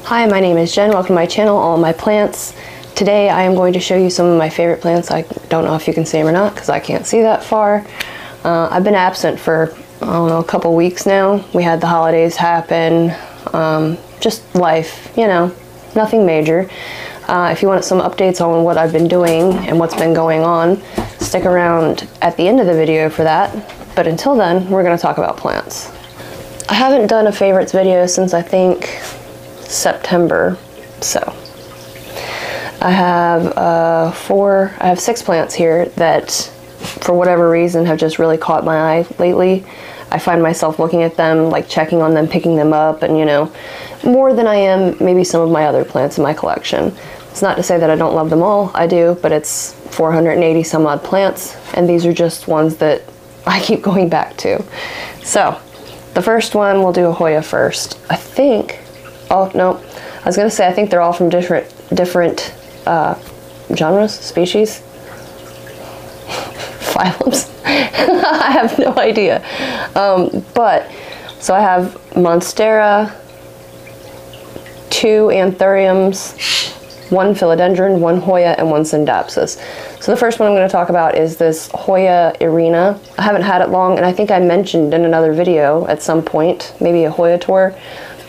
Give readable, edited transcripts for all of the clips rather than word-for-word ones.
Hi, my name is Jen. Welcome to my channel, All My Plants. Today I am going to show you some of my favorite plants. I don't know if you can see them or not because I can't see that far. I've been absent for, I don't know, a couple weeks now. We had the holidays happen, just life, you know, nothing major. If you want some updates on what I've been doing and what's been going on, stick around at the end of the video for that. But until then, we're going to talk about plants. I haven't done a favorites video since I think September, so I have 6 plants here that for whatever reason have just really caught my eye lately. I find myself looking at them, like checking on them, picking them up, and you know, more than I am maybe some of my other plants in my collection. It's not to say that I don't love them all, I do, but it's 480 some odd plants, and these are just ones that I keep going back to. So the first one, we'll do a Hoya first. I think, oh no, I was gonna say I think they're all from different genres, species, phylums. I have no idea. But so I have Monstera, 2 Anthuriums, 1 Philodendron, 1 Hoya, and 1 Synapsis. So the first one I'm going to talk about is this Hoya Arena. I haven't had it long, and I think I mentioned in another video at some point, maybe a Hoya tour,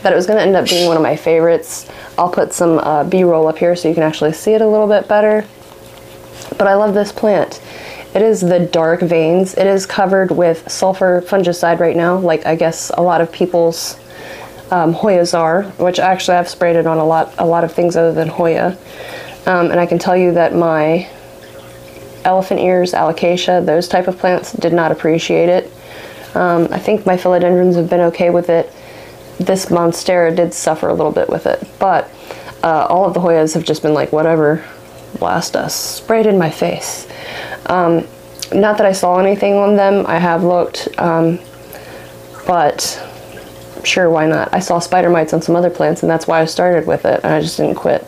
that it was going to end up being one of my favorites. I'll put some B-roll up here so you can actually see it a little bit better. But I love this plant. It is the dark veins. It is covered with sulfur fungicide right now, like I guess a lot of people's Hoyas are, which actually I've sprayed it on a lot of things other than Hoya. And I can tell you that my elephant ears, alocasia, those type of plants did not appreciate it. I think my philodendrons have been okay with it. This Monstera did suffer a little bit with it, but all of the Hoyas have just been like, whatever, blast us, sprayed in my face. Not that I saw anything on them, I have looked, but sure, why not? I saw spider mites on some other plants, and that's why I started with it, and I just didn't quit.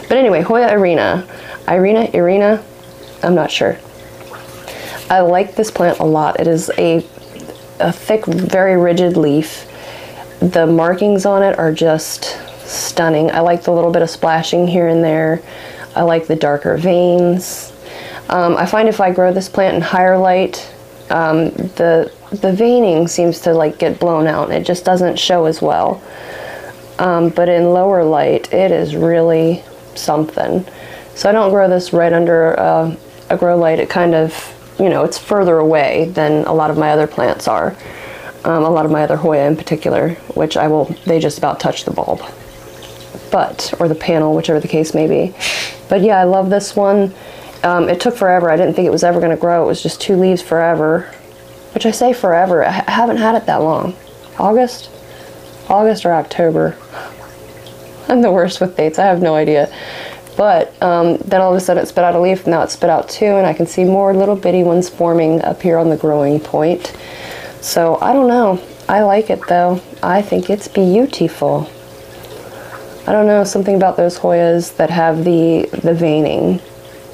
But anyway, Hoya Arena, I'm not sure. I like this plant a lot. It is a thick, very rigid leaf. The markings on it are just stunning. I like the little bit of splashing here and there. I like the darker veins. I find if I grow this plant in higher light, the veining seems to like get blown out. It just doesn't show as well. But in lower light, it is really something. So I don't grow this right under a grow light. It kind of, you know, it's further away than a lot of my other plants are. A lot of my other Hoya in particular, which they just about touch the bulb. Or the panel, whichever the case may be. But yeah, I love this one. It took forever. I didn't think it was ever going to grow. It was just 2 leaves forever. Which I say forever. I haven't had it that long. August or October. I'm the worst with dates. I have no idea. But then all of a sudden it spit out a leaf. Now it spit out 2, and I can see more little bitty ones forming up here on the growing point. So I don't know. I like it though. I think it's beautiful. I don't know, something about those Hoyas that have the veining.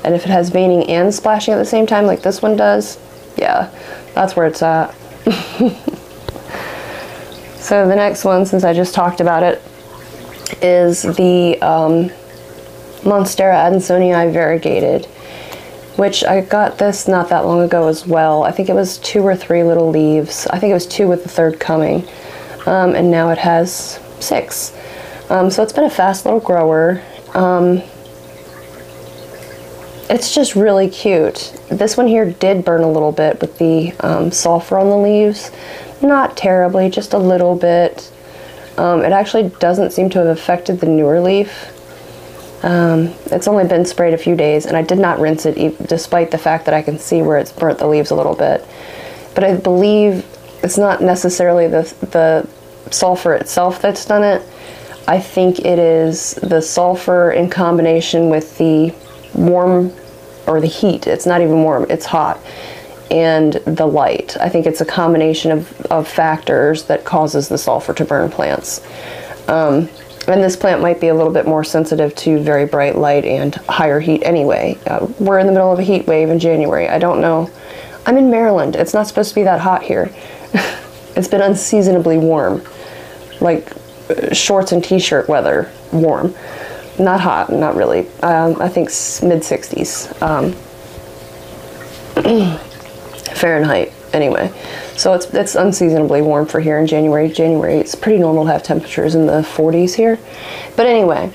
And if it has veining and splashing at the same time like this one does, yeah, that's where it's at. So the next one, since I just talked about it, is the Monstera Adansonii variegated, which I got this not that long ago as well. I think it was 2 or 3 little leaves. I think it was 2 with the 3rd coming. And now it has 6. So it's been a fast little grower. It's just really cute. This one here did burn a little bit with the sulfur on the leaves. Not terribly, just a little bit. It actually doesn't seem to have affected the newer leaf. It's only been sprayed a few days, and I did not rinse it despite the fact that I can see where it's burnt the leaves a little bit. But I believe it's not necessarily the sulfur itself that's done it. I think it is the sulfur in combination with the warm, or the heat. It's not even warm, it's hot. And the light. I think it's a combination of factors that causes the sulfur to burn plants. And this plant might be a little bit more sensitive to very bright light and higher heat anyway. We're in the middle of a heat wave in January. I don't know. I'm in Maryland. It's not supposed to be that hot here. It's been unseasonably warm. Like shorts and t-shirt weather, warm. Not hot, not really. I think mid-60s Fahrenheit. Anyway, so it's unseasonably warm for here in January. January, it's pretty normal to have temperatures in the 40s here. But anyway,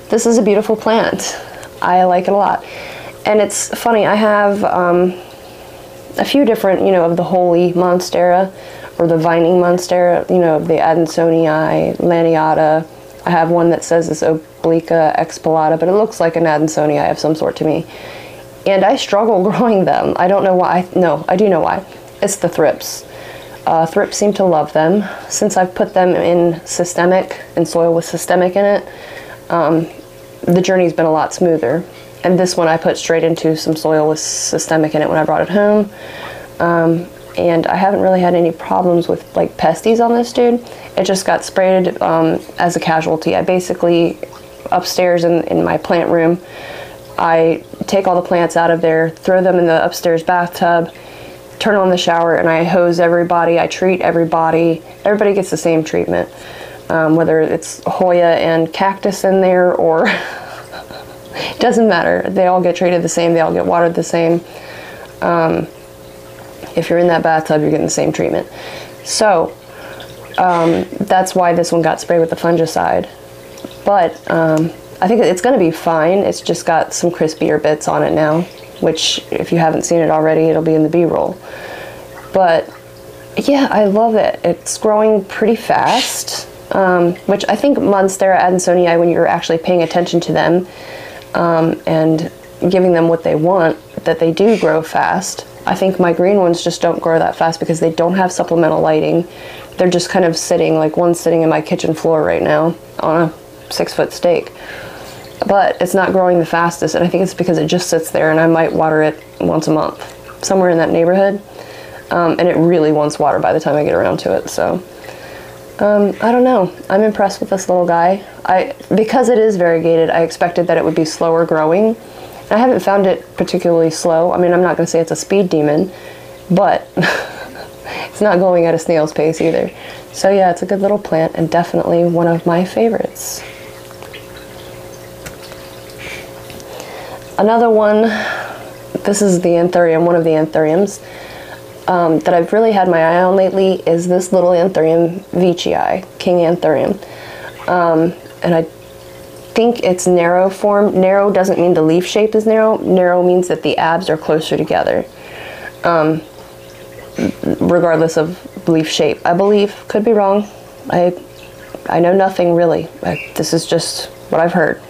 this is a beautiful plant. I like it a lot. And it's funny, I have a few different, you know, of the holy monstera, or the vining monstera, you know, the Adansonii, Laniata. I have one that says it's Obliqua expellata, but it looks like an Adansonii of some sort to me. And I struggle growing them. I don't know why. No, I do know why. It's the thrips. Thrips seem to love them. Since I've put them in soil with systemic in it, the journey's been a lot smoother. And this one I put straight into some soil with systemic in it when I brought it home. And I haven't really had any problems with like pesties on this dude. It just got sprayed as a casualty. I basically, upstairs in my plant room, I take all the plants out of there, throw them in the upstairs bathtub, turn on the shower, and I hose everybody. I treat everybody. Everybody gets the same treatment, whether it's Hoya and cactus in there, or it doesn't matter. They all get treated the same. They all get watered the same. If you're in that bathtub, you're getting the same treatment. So that's why this one got sprayed with the fungicide. But I think it's going to be fine. It's just got some crispier bits on it now, which if you haven't seen it already, it'll be in the B-roll. But yeah, I love it. It's growing pretty fast, which I think Monstera adansonii, when you're actually paying attention to them and giving them what they want, that they do grow fast. I think my green ones just don't grow that fast because they don't have supplemental lighting. They're just kind of sitting, like one's sitting in my kitchen floor right now on a 6-foot stake. But it's not growing the fastest, and I think it's because it just sits there, and I might water it once a month, somewhere in that neighborhood. And it really wants water by the time I get around to it, so I don't know. I'm impressed with this little guy. Because it is variegated, I expected that it would be slower growing. I haven't found it particularly slow. I mean, I'm not going to say it's a speed demon, but it's not going at a snail's pace either. So yeah, it's a good little plant, and definitely one of my favorites. Another one, this is the Anthurium, one of the Anthuriums that I've really had my eye on lately is this little Anthurium veitchii, King Anthurium. And I think it's narrow form. Narrow doesn't mean the leaf shape is narrow. Narrow means that the abs are closer together, regardless of leaf shape. I believe, could be wrong. I know nothing really. This is just what I've heard.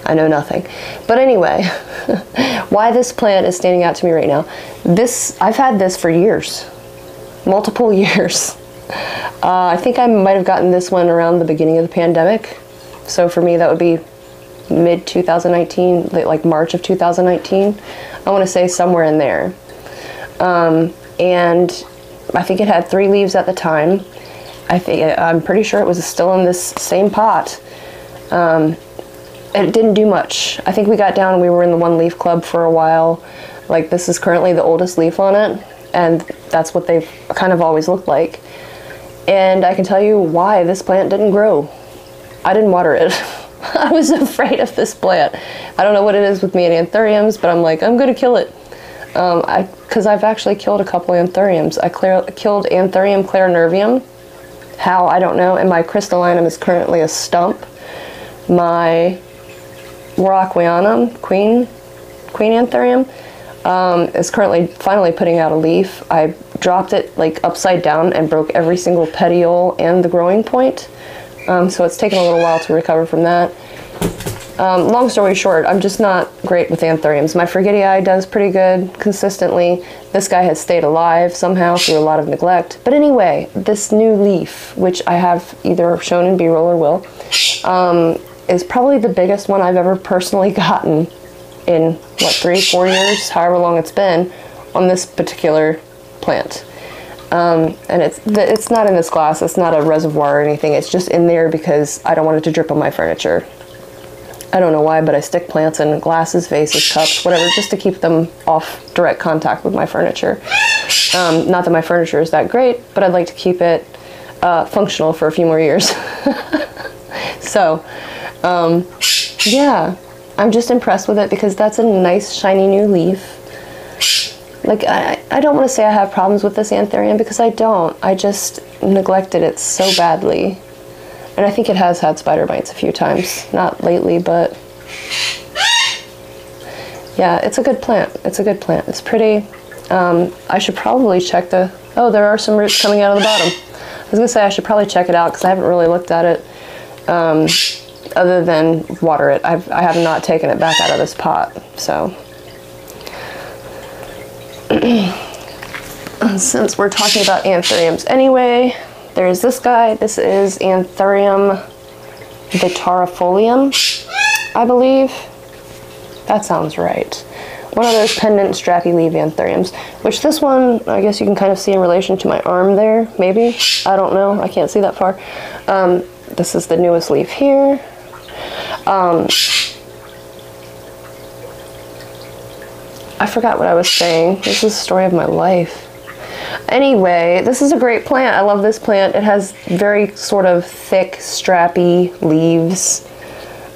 I know nothing. But anyway, why this plant is standing out to me right now. I've had this for years, multiple years. I think I might have gotten this one around the beginning of the pandemic. So for me, that would be mid 2019, like March of 2019. I want to say somewhere in there. And I think it had 3 leaves at the time. I'm pretty sure it was still in this same pot. It didn't do much. I think we got down and we were in the 1 leaf club for a while. Like, this is currently the oldest leaf on it, and that's what they've kind of always looked like. And I can tell you why this plant didn't grow. I didn't water it. I was afraid of this plant. I don't know what it is with me and anthuriums, but I'm like, I'm gonna kill it. Because I've actually killed a couple anthuriums. I killed Anthurium clarinervium. How, I don't know. And my crystallinum is currently a stump. My Warocqueanum, Queen Anthurium, is currently finally putting out a leaf. I dropped it like upside down and broke every single petiole and the growing point. So it's taken a little while to recover from that. Long story short, I'm just not great with anthuriums. My Frigidii does pretty good consistently. This guy has stayed alive somehow through a lot of neglect. But anyway, this new leaf, which I have either shown in B-roll or will, is probably the biggest one I've ever personally gotten in, what, 3-4 years, however long it's been, on this particular plant. And it's not in this glass, it's not a reservoir or anything, it's just in there because I don't want it to drip on my furniture. I don't know why, but I stick plants in glasses, vases, cups, whatever, just to keep them off direct contact with my furniture. Not that my furniture is that great, but I'd like to keep it functional for a few more years. So, yeah, I'm just impressed with it because that's a nice shiny new leaf. Like, I don't want to say I have problems with this Anthurium because I don't. I just neglected it so badly. And I think it has had spider bites a few times. Not lately, but yeah, it's a good plant. It's a good plant. It's pretty. I should probably check the... Oh, there are some roots coming out of the bottom. I was going to say I should probably check it out because I haven't really looked at it other than water it. I have not taken it back out of this pot, so... Since we're talking about Anthuriums anyway, there's this guy. This is Anthurium Vitara Folium, I believe. That sounds right. One of those pendant strappy leaf Anthuriums, which this one, I guess you can kind of see in relation to my arm there, maybe. I don't know. I can't see that far. This is the newest leaf here. I forgot what I was saying. This is the story of my life. Anyway, this is a great plant. I love this plant. It has very sort of thick, strappy leaves.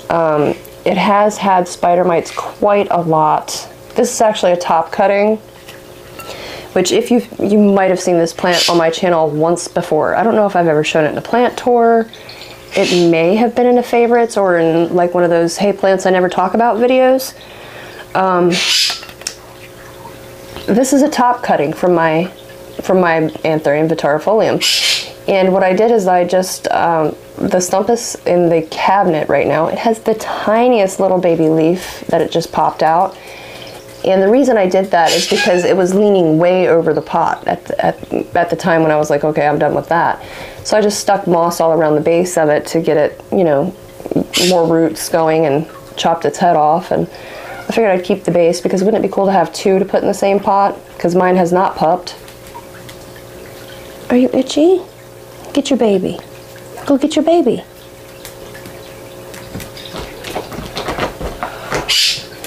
It has had spider mites quite a lot. This is actually a top cutting, which if you might have seen this plant on my channel once before. I don't know if I've ever shown it in a plant tour. It may have been in a favorites or in like one of those "Hey Plants I Never Talk About" videos. This is a top cutting from my Anthurium Vitara Folium. And what I did is I just, the stump is in the cabinet right now. It has the tiniest little baby leaf that it just popped out. And the reason I did that is because it was leaning way over the pot at the time when I was like, okay, I'm done with that. So I just stuck moss all around the base of it to get it, you know, more roots going, and chopped its head off. And I figured I'd keep the base because wouldn't it be cool to have two to put in the same pot? Because mine has not pupped. Are you itchy? Get your baby. Go get your baby.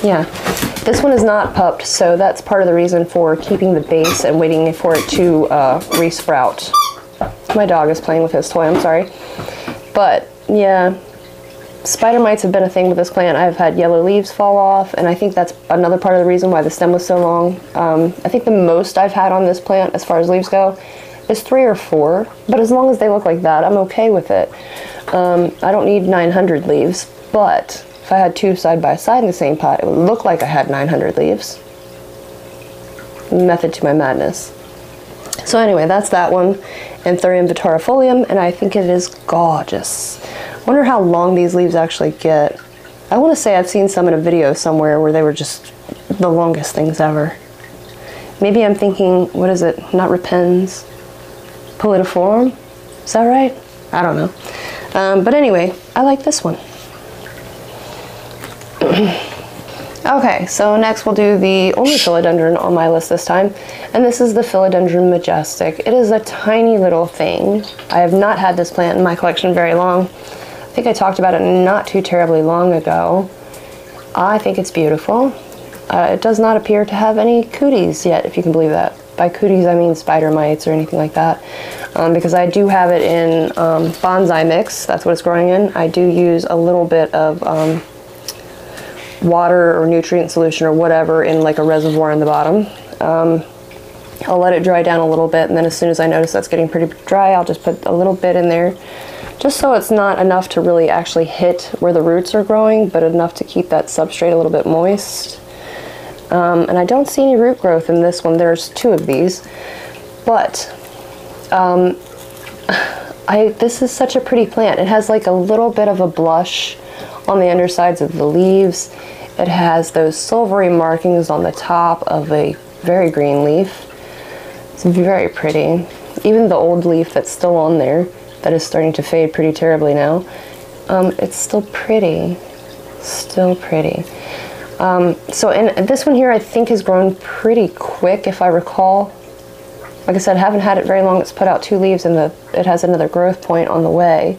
Yeah, this one is not pupped, so that's part of the reason for keeping the base and waiting for it to re-sprout. My dog is playing with his toy, I'm sorry. But, yeah, spider mites have been a thing with this plant. I've had yellow leaves fall off, and I think that's another part of the reason why the stem was so long. I think the most I've had on this plant, as far as leaves go, is 3 or 4, but as long as they look like that, I'm okay with it. I don't need 900 leaves, but if I had 2 side by side in the same pot, it would look like I had 900 leaves. Method to my madness. So anyway, that's that one, Anthurium Vitara Folium, and I think it is gorgeous. Wonder how long these leaves actually get. I want to say I've seen some in a video somewhere where they were just the longest things ever. Maybe I'm thinking, what is it? Not repens. Philodendron? Is that right? I don't know. But anyway, I like this one. Okay, so next we'll do the only philodendron on my list this time, and this is the Philodendron Majestic. It is a tiny little thing. I have not had this plant in my collection very long. I think I talked about it not too terribly long ago. I think it's beautiful. It does not appear to have any cooties yet, if you can believe that. By cooties, I mean spider mites or anything like that. Because I do have it in bonsai mix. That's what it's growing in. I do use a little bit of water or nutrient solution or whatever in like a reservoir in the bottom. I'll let it dry down a little bit, and then as soon as I notice that's getting pretty dry, I'll just put a little bit in there, just so it's not enough to really actually hit where the roots are growing, but enough to keep that substrate a little bit moist. And I don't see any root growth in this one. There's 2 of these, but this is such a pretty plant. It has like a little bit of a blush on the undersides of the leaves. It has those silvery markings on the top of a very green leaf. It's very pretty. Even the old leaf that's still on there, that is starting to fade pretty terribly now, it's still pretty. Still pretty. So, and this one here I think has grown pretty quick, if I recall. Like I said, I haven't had it very long. It's put out 2 leaves, and it has another growth point on the way.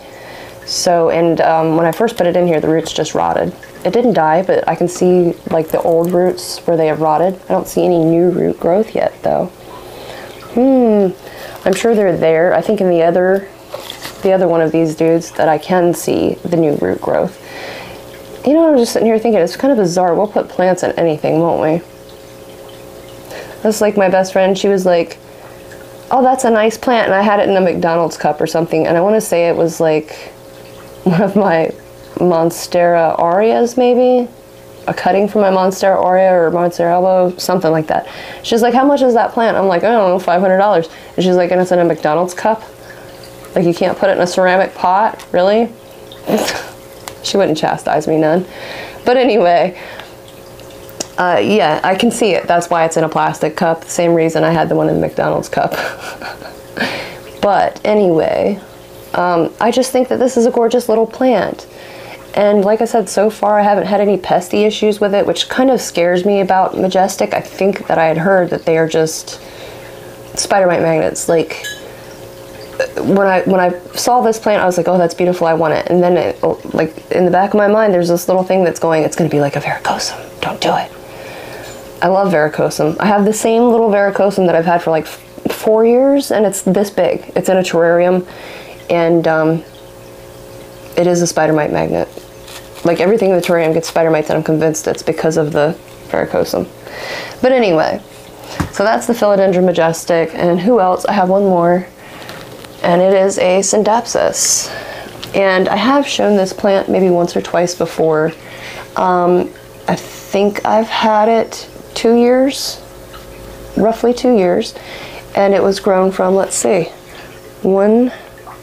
So, and when I first put it in here, the roots just rotted. It didn't die, but I can see like the old roots where they have rotted. I don't see any new root growth yet, though. I'm sure they're there. I think in the other the other one of these dudes that I can see the new root growth. You know, I'm just sitting here thinking, it's kind of bizarre. We'll put plants in anything, won't we? That's like my best friend. She was like, oh, that's a nice plant. And I had it in a McDonald's cup or something. And I want to say it was like one of my Monstera aureas, maybe? A cutting from my Monstera aurea or Monstera elbow, something like that. She's like, how much is that plant? I'm like, I don't know, $500. And she's like, and it's in a McDonald's cup? Like, you can't put it in a ceramic pot? Really? She wouldn't chastise me none. But anyway, yeah, I can see it. That's why it's in a plastic cup. The same reason I had the one in the McDonald's cup. But anyway, I just think that this is a gorgeous little plant. And like I said, so far I haven't had any pesty issues with it, which kind of scares me about Majestic. I think that I had heard that they are just spider mite magnets. Like, when I saw this plant, I was like, oh, that's beautiful, I want it. And then, like, in the back of my mind, there's this little thing that's going, it's going to be like a varicosum. Don't do it. I love varicosum. I have the same little varicosum that I've had for like 4 years, and it's this big. It's in a terrarium, and it is a spider mite magnet. Like, everything in the terrarium gets spider mites, and I'm convinced it's because of the varicosum. But anyway, so that's the Philodendron Majestic, and who else? I have one more. And it is a Synapsis. And I have shown this plant maybe once or twice before. I think I've had it 2 years, roughly 2 years. And it was grown from, let's see, 1,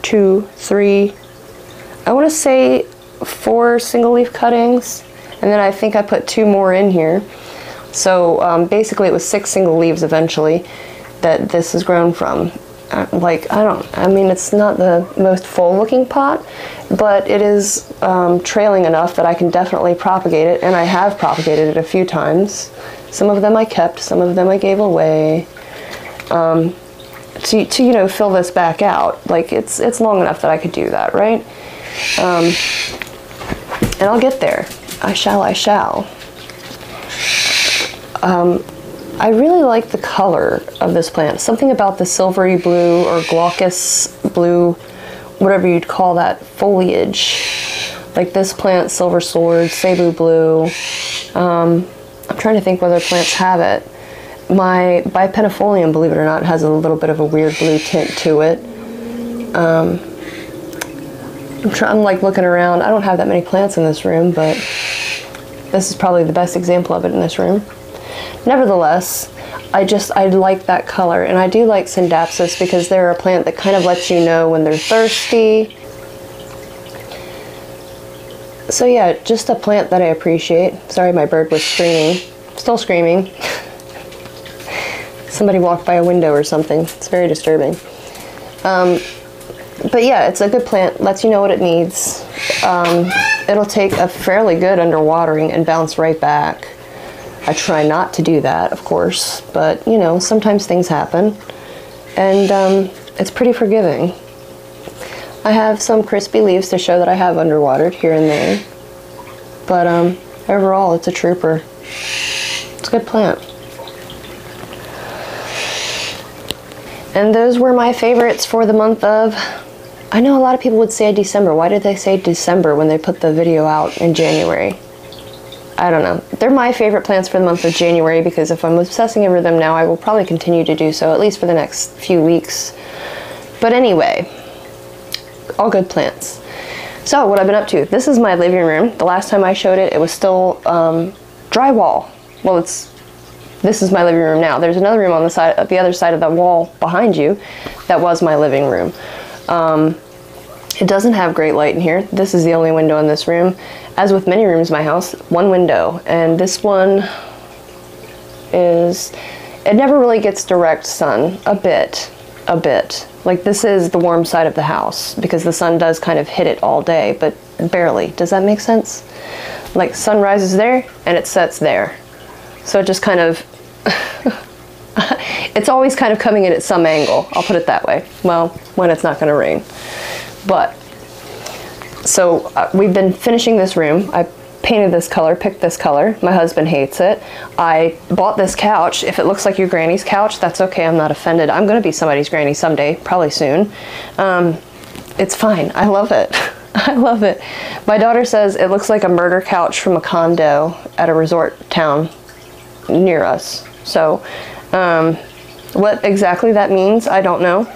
2, 3, I want to say 4 single leaf cuttings. And then I think I put 2 more in here. So basically it was 6 single leaves eventually that this is grown from. Like, I mean, it's not the most full looking pot, but it is trailing enough that I can definitely propagate it, and I have propagated it a few times. Some of them I kept, some of them I gave away, to you know, fill this back out. Like, it's long enough that I could do that, right? And I'll get there. I shall. I really like the color of this plant. Something about the silvery blue or glaucous blue, whatever you'd call that, foliage. Like this plant, silver sword, cebu blue. I'm trying to think what other plants have it. My Folium, believe it or not, has a little bit of a weird blue tint to it. I'm like looking around. I don't have that many plants in this room, but this is probably the best example of it in this room. Nevertheless, I like that color, and I do like Synapsis because they're a plant that kind of lets you know when they're thirsty. So yeah, just a plant that I appreciate. Sorry, my bird was screaming. Still screaming. Somebody walked by a window or something. It's very disturbing. But yeah, it's a good plant. Lets you know what it needs. It'll take a fairly good underwatering and bounce right back. I try not to do that, of course, but you know, sometimes things happen, and it's pretty forgiving. I have some crispy leaves to show that I have underwatered here and there, but overall, it's a trooper. It's a good plant. And those were my favorites for the month of, I know a lot of people would say December. Why did they say December when they put the video out in January? I don't know. They're my favorite plants for the month of January because if I'm obsessing over them now, I will probably continue to do so, at least for the next few weeks. But anyway, all good plants. So what I've been up to, this is my living room. The last time I showed it, it was still drywall. Well, this is my living room now. There's another room on the other side of the wall behind you that was my living room. It doesn't have great light in here. This is the only window in this room. As with many rooms in my house, one window. And this one is, it never really gets direct sun. A bit. Like this is the warm side of the house because the sun does kind of hit it all day, but barely. Does that make sense? Like sun rises there and it sets there. So it just kind of, it's always kind of coming in at some angle. I'll put it that way. Well, when it's not going to rain. But, so we've been finishing this room. I painted this color, picked this color. My husband hates it. I bought this couch. If it looks like your granny's couch, that's okay. I'm not offended. I'm going to be somebody's granny someday, probably soon. it's fine. I love it. I love it. My daughter says it looks like a murder couch from a condo at a resort town near us. So what exactly that means, I don't know,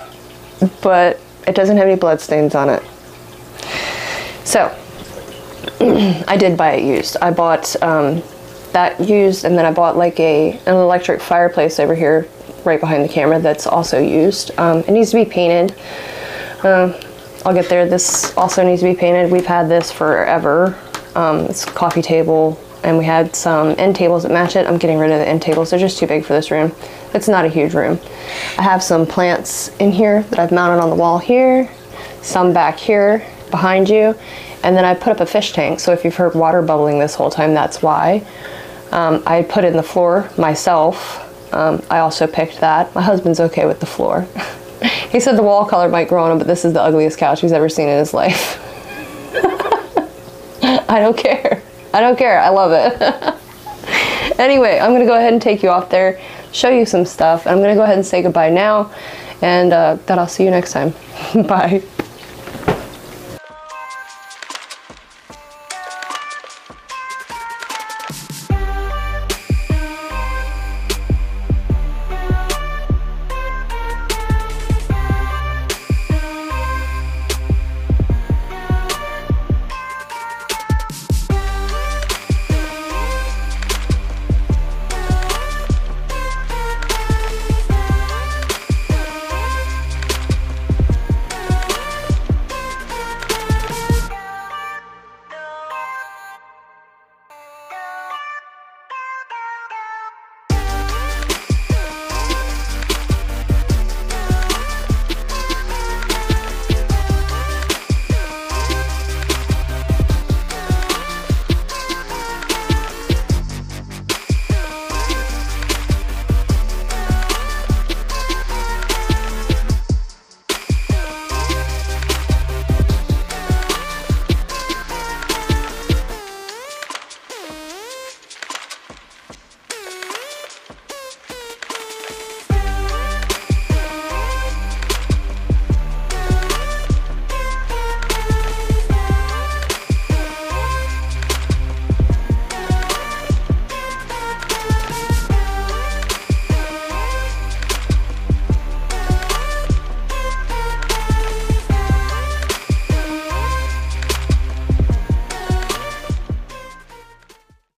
but it doesn't have any blood stains on it. So I did buy it used. I bought that used, and then I bought like an electric fireplace over here right behind the camera that's also used. It needs to be painted. I'll get there. This also needs to be painted. We've had this forever. It's a coffee table, and we had some end tables that match it. I'm getting rid of the end tables. They're just too big for this room. It's not a huge room. I have some plants in here that I've mounted on the wall here, some back here behind you, and then I put up a fish tank. So if you've heard water bubbling this whole time, that's why. I put in the floor myself. I also picked that. My husband's okay with the floor. He said the wall color might grow on him, but this is the ugliest couch he's ever seen in his life. I don't care. I don't care. I love it. Anyway, I'm going to go ahead and take you off there, show you some stuff. I'm going to go ahead and say goodbye now, and that I'll see you next time. Bye.